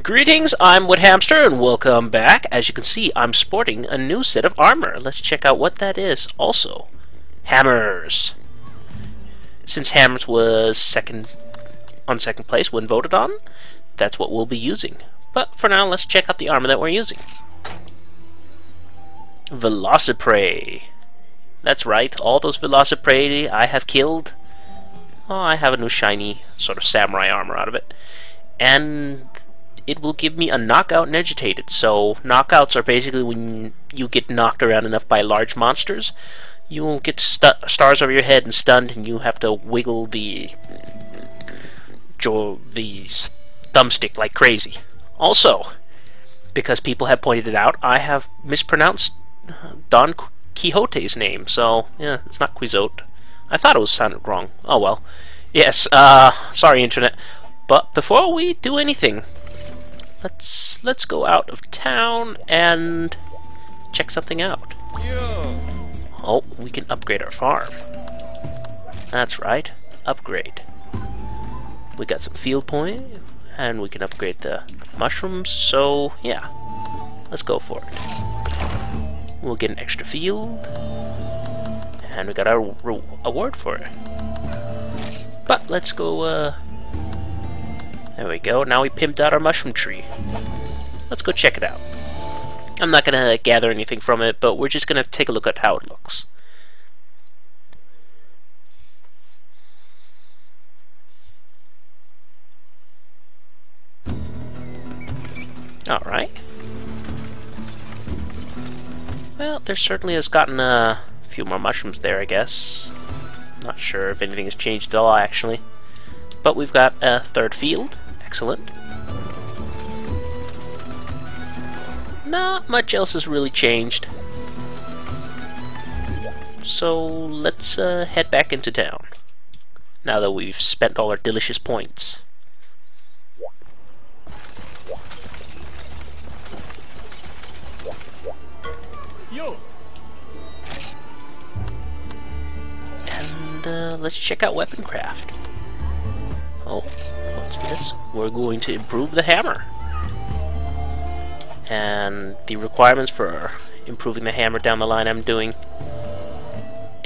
Greetings, I'm Woodhamster, and welcome back. As you can see, I'm sporting a new set of armor. Let's check out what that is. Also, hammers. Since hammers was second place when voted on, that's what we'll be using. But for now, let's check out the armor that we're using. Velociprey. That's right, all those Velociprey I have killed. Oh, I have a new shiny sort of samurai armor out of it. And it will give me a knockout and agitated. So knockouts are basically when you get knocked around enough by large monsters, you will get stars over your head and stunned, and you have to wiggle the thumbstick like crazy. Also, because people have pointed it out, I have mispronounced Don Quixote's name, so yeah, it's not Quixote. I thought it was sounded wrong. Oh well. Yes, sorry internet. But before we do anything, let's go out of town and check something out. Oh, we can upgrade our farm. That's right, upgrade. We got some field point, and we can upgrade the mushrooms, so yeah, let's go for it. We'll get an extra field, and we got our award for it. But let's go, there we go, now we pimped out our mushroom tree. Let's go check it out. I'm not gonna gather anything from it, but we're just gonna take a look at how it looks. Alright. Well, there certainly has gotten a few more mushrooms there, I guess. Not sure if anything has changed at all, actually. But we've got a third field. Excellent. Not much else has really changed. So let's head back into town, now that we've spent all our delicious points. And let's check out weaponcraft. Oh, what's this? We're going to improve the hammer. And the requirements for improving the hammer down the line I'm doing.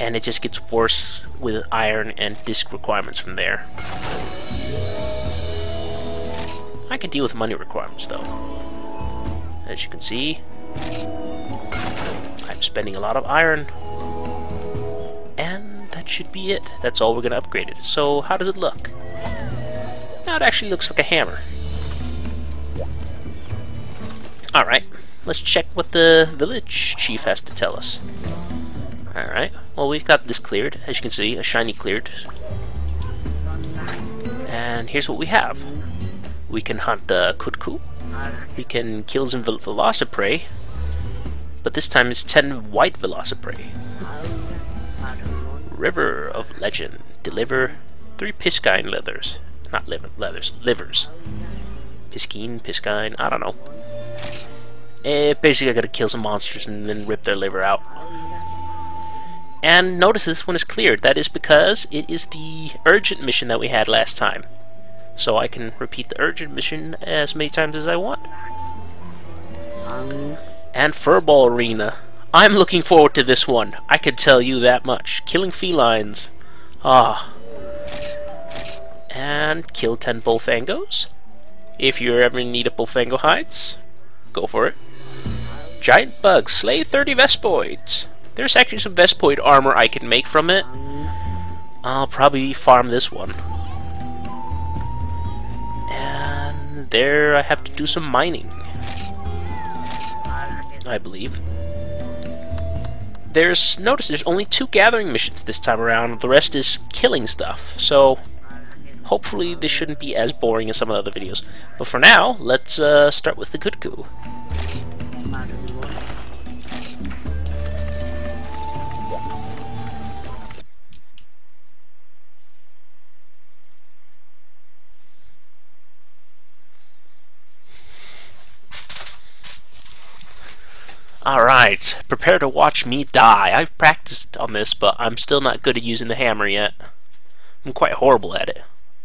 And it just gets worse with iron and disc requirements from there. I can deal with money requirements though. As you can see, I'm spending a lot of iron. And that should be it. That's all we're going to upgrade it. So how does it look? Now it actually looks like a hammer. Alright, let's check what the village chief has to tell us. Alright, well we've got this cleared. As you can see, a shiny cleared. And here's what we have. We can hunt the Kutku. We can kill some Velociprey. But this time it's 10 white Velociprey. River of Legend. Deliver 3 Piscine leathers. Not leathers, livers. Piscine, I don't know. Basically I gotta kill some monsters and then rip their liver out. And notice this one is cleared. That is because it is the urgent mission that we had last time. So I can repeat the urgent mission as many times as I want. And Furball Arena. I'm looking forward to this one. I can tell you that much. Killing felines. Ah. And kill 10 Bullfangos. If you're ever in need of Bullfango hides, go for it. Giant bugs, slay 30 Vespoids. There's actually some Vespoid armor I can make from it. I'll probably farm this one. And there I have to do some mining, I believe. Notice there's only 2 gathering missions this time around. The rest is killing stuff. So hopefully this shouldn't be as boring as some of the other videos. But for now, let's start with the Kutku. Alright, prepare to watch me die. I've practiced on this, but I'm still not good at using the hammer yet. I'm quite horrible at it.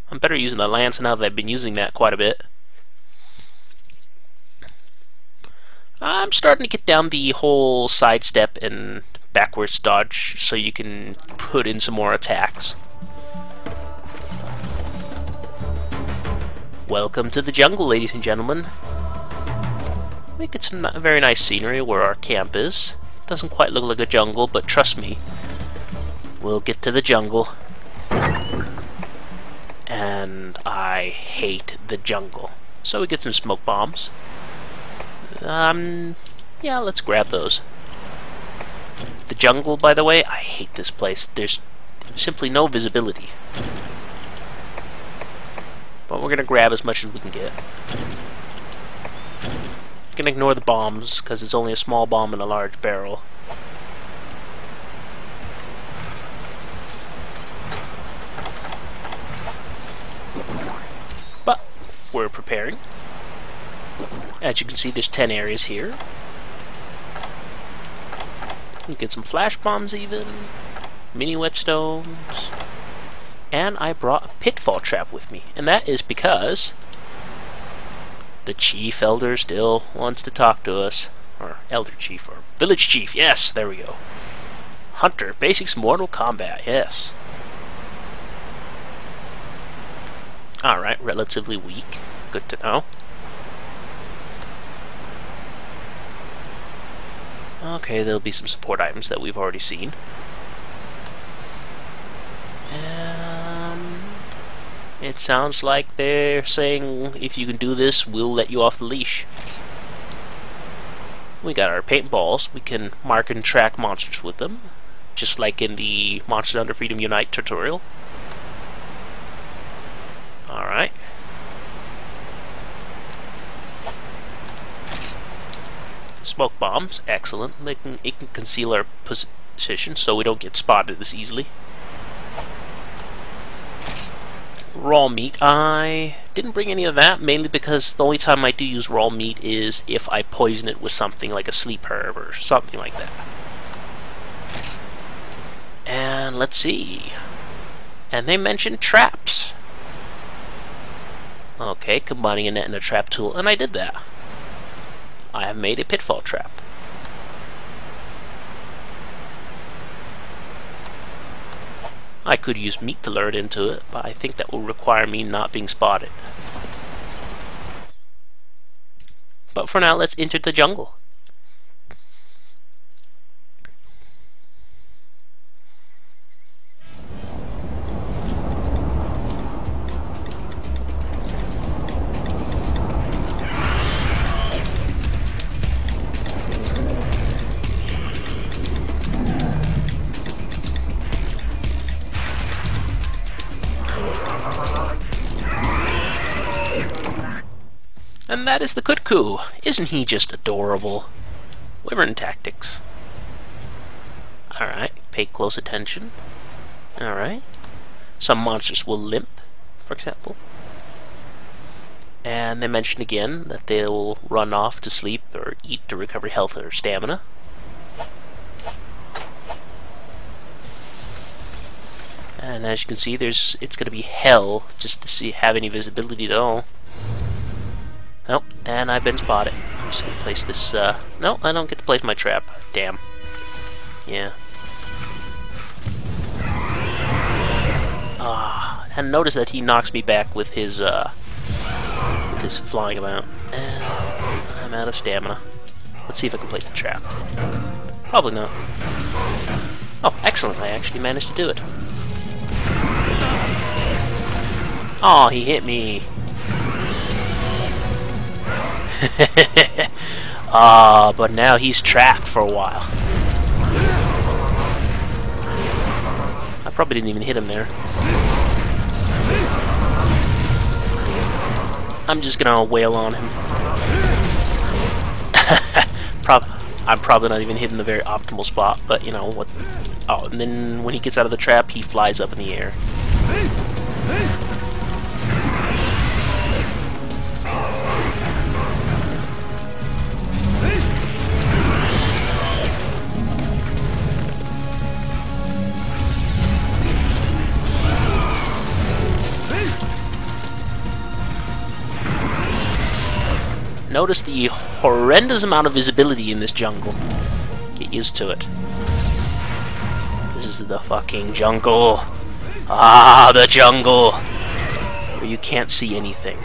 I'm better using the lance now that I've been using that quite a bit. I'm starting to get down the whole sidestep and backwards dodge so you can put in some more attacks. Welcome to the jungle, ladies and gentlemen. We get some very nice scenery where our camp is. Doesn't quite look like a jungle, but trust me, we'll get to the jungle. And I hate the jungle. So we get some smoke bombs. Yeah, let's grab those. The jungle, by the way, I hate this place. There's simply no visibility. But we're gonna grab as much as we can get. We can ignore the bombs, because it's only a small bomb in a large barrel. But we're preparing. As you can see, there's 10 areas here. We get some flash bombs even, mini whetstones, and I brought a pitfall trap with me, and that is because the chief elder still wants to talk to us, or elder chief, or village chief. Yes, there we go. Hunter, basics Mortal Kombat. Yes. All right, relatively weak. Good to know. Okay, there'll be some support items that we've already seen. It sounds like they're saying, if you can do this, we'll let you off the leash. We got our paintballs. We can mark and track monsters with them, just like in the Monsters Under Freedom Unite tutorial. Alright. Smoke bombs, excellent. It can conceal our position so we don't get spotted as easily. Raw meat, I didn't bring any of that, mainly because the only time I do use raw meat is if I poison it with something like a sleep herb or something like that. And let's see. And they mentioned traps. Okay, combining a net and a trap tool, and I did that. I have made a pitfall trap. I could use meat to lure it into it, but I think that will require me not being spotted. But for now, let's enter the jungle. And that is the Kut-Ku. Isn't he just adorable? Wyvern tactics. Alright, pay close attention. Alright. Some monsters will limp, for example. And they mention again that they'll run off to sleep or eat to recover health or stamina. And as you can see, it's going to be hell just to have any visibility at all. Oh, and I've been spotted. I'm just gonna place this, no, I don't get to place my trap. Damn. Yeah. And notice that he knocks me back with his flying about. And I'm out of stamina. Let's see if I can place the trap. Probably not. Oh, excellent, I actually managed to do it. Oh, he hit me. But now he's trapped for a while. I probably didn't even hit him there. I'm just gonna wail on him. I'm probably not even hitting the very optimal spot, but you know what? Oh, and then when he gets out of the trap, he flies up in the air. Notice the horrendous amount of visibility in this jungle. Get used to it. This is the fucking jungle. Ah, the jungle! Where you can't see anything.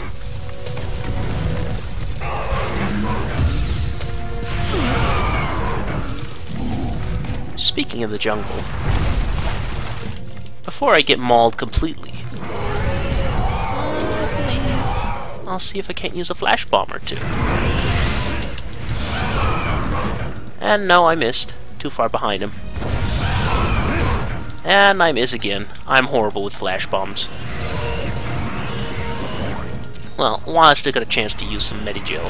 Speaking of the jungle, before I get mauled completely, I'll see if I can't use a flash bomb or two. And no, I missed. Too far behind him. And I miss again. I'm horrible with flash bombs. Well, while I still got a chance to use some Medigel.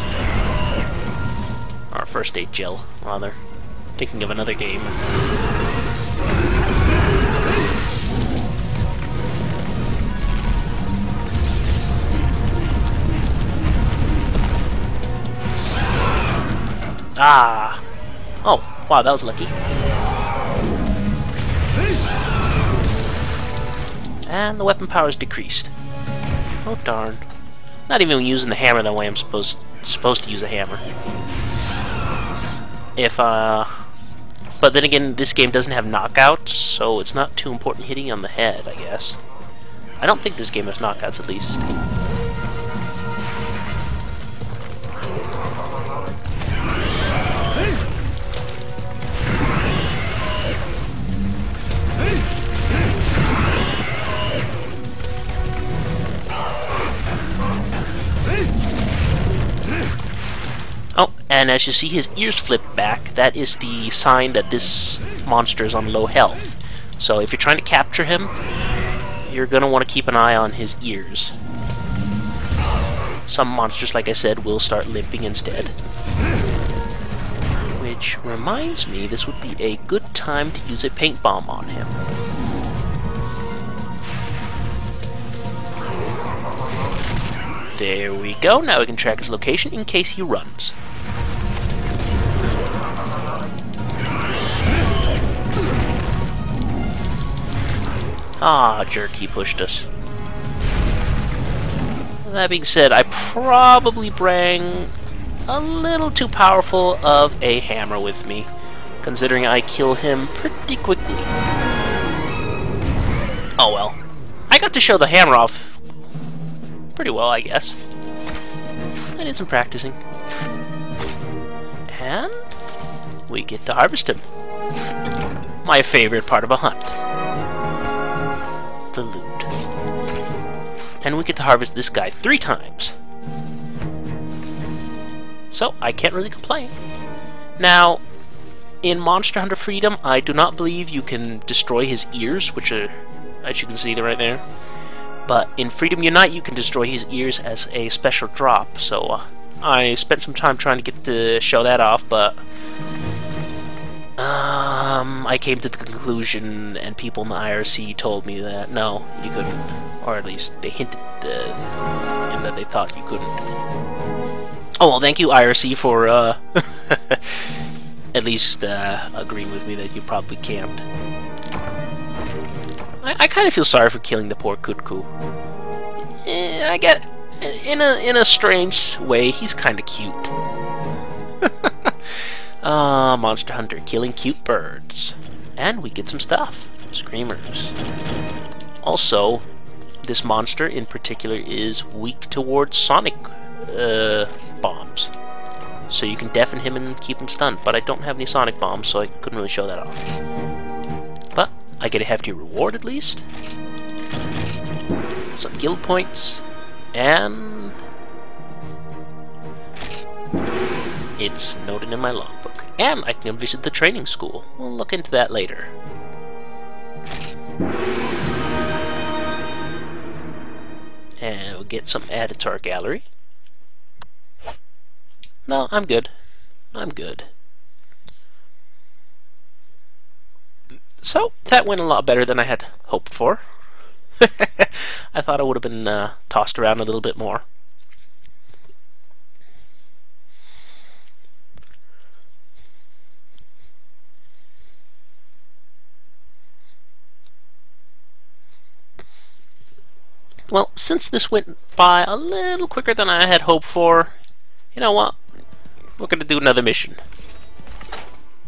Or first aid gel, rather. Thinking of another game. Ah! Oh, wow, that was lucky. And the weapon power is decreased. Oh darn. Not even using the hammer the way I'm supposed to use a hammer. But then again, this game doesn't have knockouts, so it's not too important hitting on the head, I guess. I don't think this game has knockouts, at least. Oh, and as you see his ears flip back, that is the sign that this monster is on low health. So if you're trying to capture him, you're going to want to keep an eye on his ears. Some monsters, like I said, will start limping instead. Which reminds me, this would be a good time to use a paint bomb on him. There we go, now we can track his location in case he runs. Ah, jerk, he pushed us. That being said, I probably bring a little too powerful of a hammer with me, considering I kill him pretty quickly. Oh well. I got to show the hammer off pretty well, I guess. I did some practicing. And we get to harvest him. My favorite part of a hunt. The loot. And we get to harvest this guy 3 times. So, I can't really complain. Now, in Monster Hunter Freedom, I do not believe you can destroy his ears, which are, as you can see right there. But in Freedom Unite, you can destroy his ears as a special drop. So, I spent some time trying to get to show that off, but I came to the conclusion, and people in the IRC told me that no, you couldn't, or at least they hinted in that they thought you couldn't. Oh well, thank you IRC for at least agreeing with me that you probably can't. I kind of feel sorry for killing the poor Kutku. I get in a strange way, he's kind of cute. Monster Hunter, killing cute birds. And we get some stuff. Screamers. Also, this monster in particular is weak towards sonic bombs. So you can deafen him and keep him stunned, but I don't have any sonic bombs, so I couldn't really show that off. But I get a hefty reward at least. Some guild points. And it's noted in my logbook. And I can visit the training school. We'll look into that later. And we'll get some added to our gallery. No, I'm good. I'm good. So, that went a lot better than I had hoped for. I thought I would have been tossed around a little bit more. Well, since this went by a little quicker than I had hoped for, You know what? We're gonna do another mission.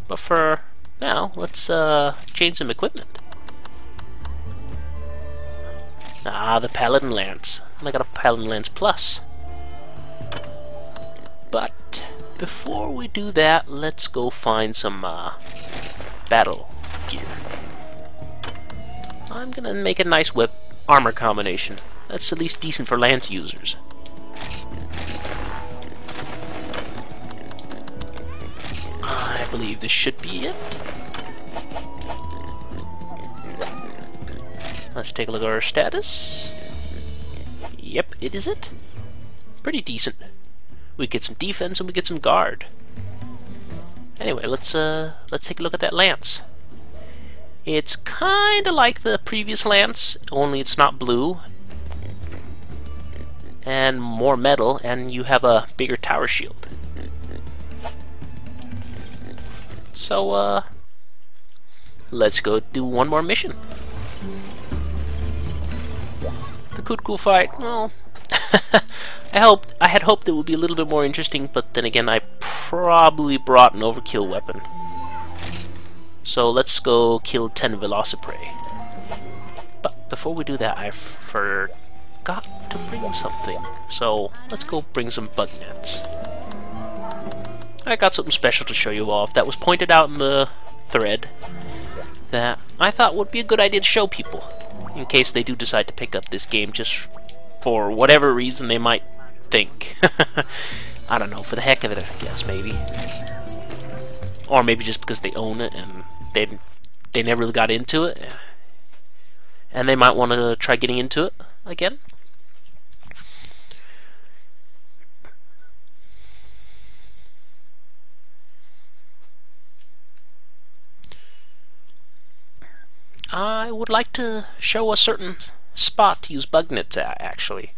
But for now, let's change some equipment. Ah, the Paladin Lance. I got a Paladin Lance Plus. But before we do that, let's go find some battle gear. I'm gonna make a nice whip armor combination. That's at least decent for lance users. I believe this should be it. Let's take a look at our status. Yep, it is it. Pretty decent. We get some defense and we get some guard. Anyway, let's take a look at that lance. It's kinda like the previous lance, only it's not blue and more metal, and you have a bigger tower shield. So let's go do one more mission. The Kut-Ku fight, well, I had hoped it would be a little bit more interesting, but then again, I probably brought an overkill weapon. So let's go kill 10 Velociprey. But before we do that, I forgot to bring something. So let's go bring some bug nets. I got something special to show you off that was pointed out in the thread that I thought would be a good idea to show people, in case they do decide to pick up this game just for whatever reason they might think. I don't know, for the heck of it, I guess, maybe. Or maybe just because they own it and they never really got into it, and they might want to try getting into it again. I would like to show a certain spot to use bug nets at, actually.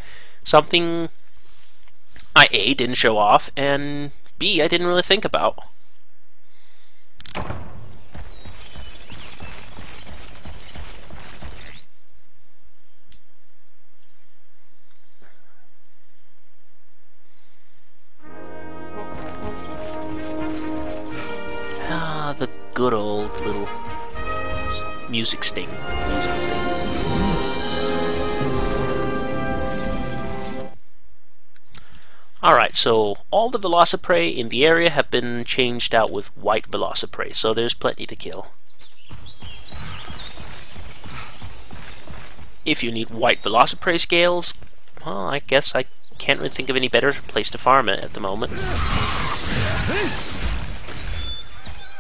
Something I A, didn't show off, and B, I didn't really think about. Ah, the good old little music sting. Alright, so all the Velociprey in the area have been changed out with white Velociprey, so there's plenty to kill. If you need white Velociprey scales, well, I guess I can't really think of any better place to farm it at the moment.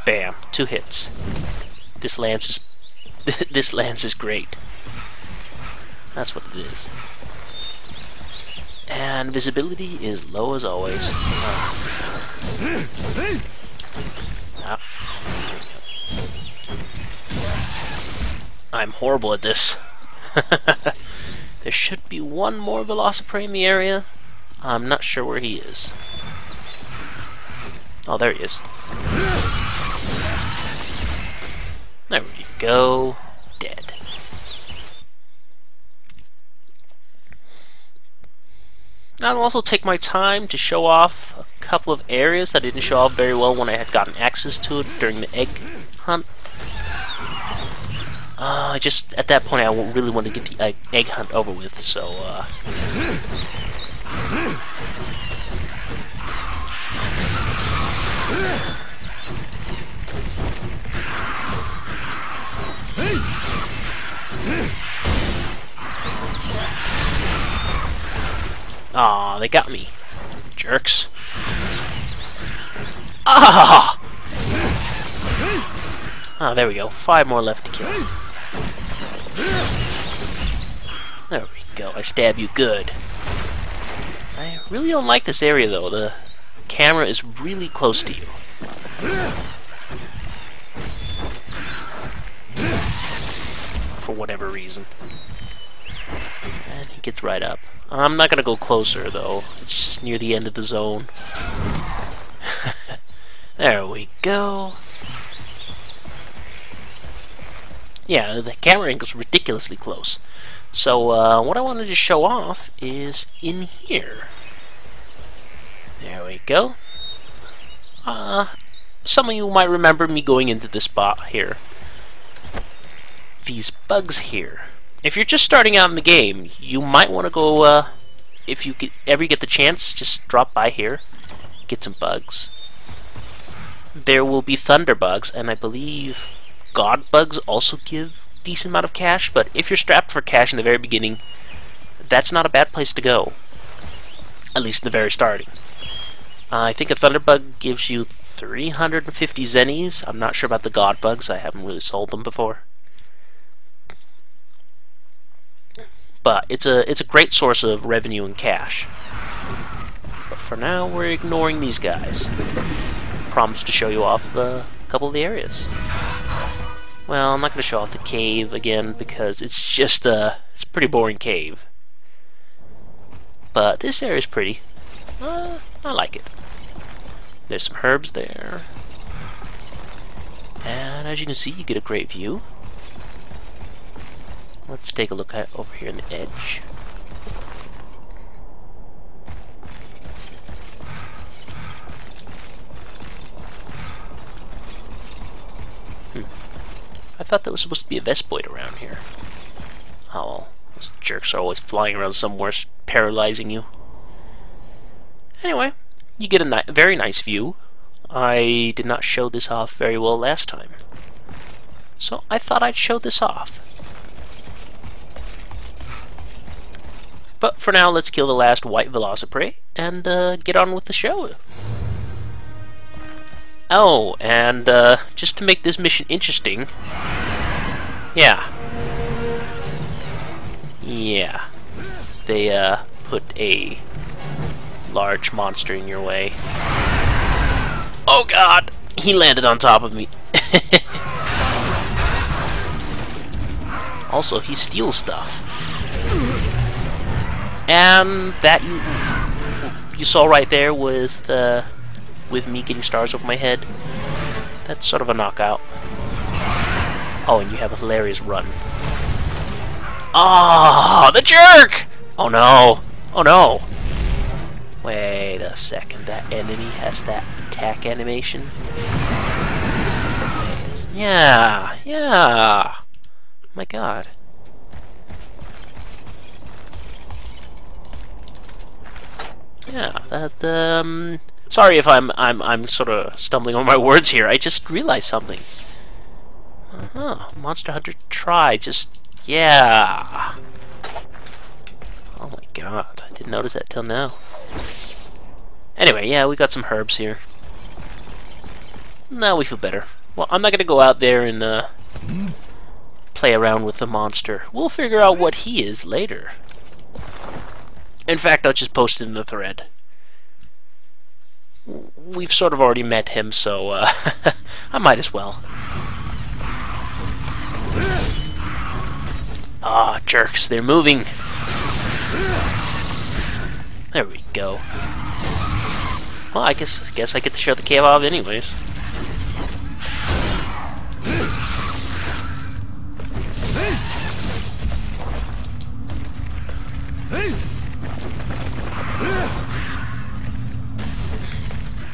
Bam, 2 hits. This lance is great. That's what it is. And visibility is low as always. I'm horrible at this. There should be one more Velociprey in the area. I'm not sure where he is. Oh, there he is. There we go. Dead. I'll also take my time to show off a couple of areas that I didn't show off very well when I had gotten access to it during the egg hunt. Just at that point I really wanted to get the egg hunt over with, so aw, they got me. Jerks. Ah! Ah, there we go. 5 more left to kill. There we go. I stab you good. I really don't like this area, though. The camera is really close to you. For whatever reason. And he gets right up. I'm not gonna go closer, though. It's near the end of the zone. There we go. Yeah, the camera angle's ridiculously close. So, what I wanted to show off is in here. There we go. Some of you might remember me going into this spot here. These bugs here. If you're just starting out in the game, you might want to go, if you ever get the chance, just drop by here, get some bugs. There will be thunder bugs, and I believe god bugs also give a decent amount of cash, but if you're strapped for cash in the very beginning, that's not a bad place to go. At least in the very starting. I think a thunderbug gives you 350 zennies. I'm not sure about the god bugs. I haven't really sold them before. But it's a great source of revenue and cash. But for now, we're ignoring these guys. Promise to show you off a couple of the areas. Well, I'm not going to show off the cave again because it's just it's a pretty boring cave. But this area is pretty. I like it. There's some herbs there. And as you can see, you get a great view. Let's take a look at over here on the edge. I thought there was supposed to be a Vespoid around here. Oh well, those jerks are always flying around somewhere, paralyzing you. Anyway, you get a very nice view. I did not show this off very well last time, so I thought I'd show this off. But for now, let's kill the last white Velociprey and get on with the show. Oh, and just to make this mission interesting, yeah, they put a large monster in your way. Oh God, he landed on top of me. Also, he steals stuff. And that you saw right there with me getting stars over my head. That's sort of a knockout. Oh, and you have a hilarious run. Ah, the jerk! Oh no! Oh no! Wait a second. That enemy has that attack animation. Yeah, yeah. My God. Yeah, that sorry if I'm sort of stumbling on my words here. I just realized something. Monster Hunter Tri, yeah. Oh my God, I didn't notice that till now. Anyway, yeah, we got some herbs here. Now we feel better. Well, I'm not gonna go out there and play around with the monster. We'll figure out what he is later. In fact, I'll just post it in the thread. We've sort of already met him, so I might as well. Ah, jerks, they're moving. There we go. Well, I guess I get to show the cave off anyways.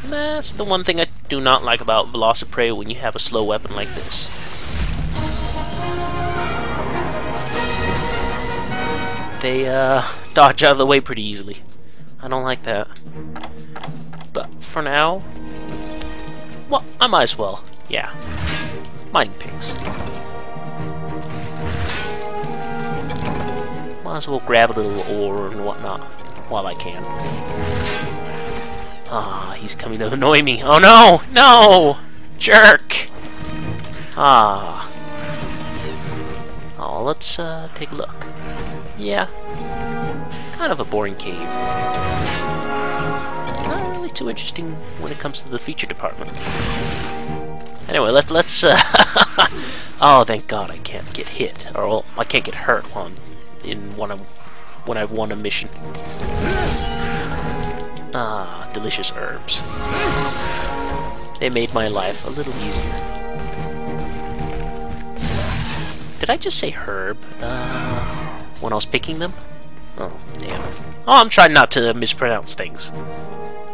That's the one thing I do not like about Velociprey when you have a slow weapon like this. They dodge out of the way pretty easily. I don't like that. But for now, well, I might as well. Yeah, mining pigs. Might as well grab a little ore and whatnot while I can. Ah, he's coming to annoy me. Oh no! No! Jerk! Ah. Oh, let's take a look. Yeah. Kind of a boring cave. Not really too interesting when it comes to the feature department. Anyway, let's oh, thank God I can't get hit. Or well, I can't get hurt when I've won a mission. Ah, delicious herbs. They made my life a little easier. Did I just say herb when I was picking them? Oh, damn. Oh, I'm trying not to mispronounce things.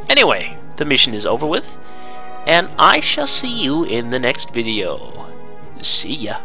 Anyway, the mission is over with, and I shall see you in the next video. See ya.